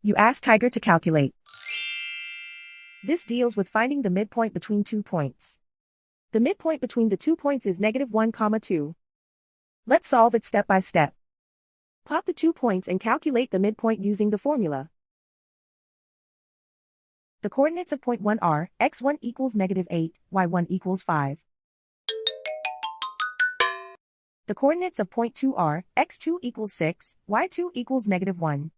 You ask Tiger to calculate. This deals with finding the midpoint between 2 points. The midpoint between the 2 points is -1, 2. Let's solve it step by step. Plot the 2 points and calculate the midpoint using the formula. The coordinates of point 1 are x1 equals -8, y1 equals 5. The coordinates of point 2 are x2 equals 6, y2 equals -1.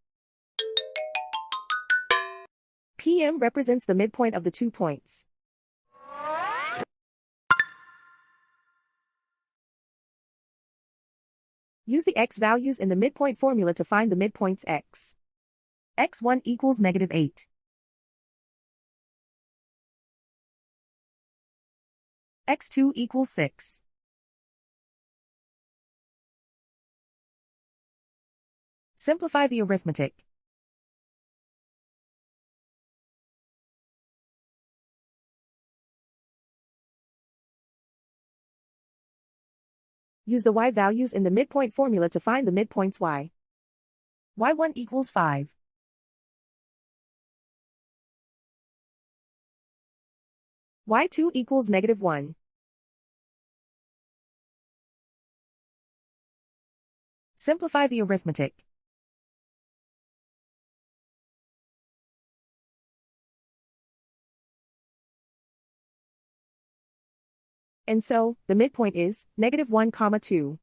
PM represents the midpoint of the 2 points. Use the x values in the midpoint formula to find the midpoints x. x1 equals -8. x2 equals 6. Simplify the arithmetic. Use the y values in the midpoint formula to find the midpoints y. y1 equals 5. y2 equals -1. Simplify the arithmetic. And so, the midpoint is -1, 2.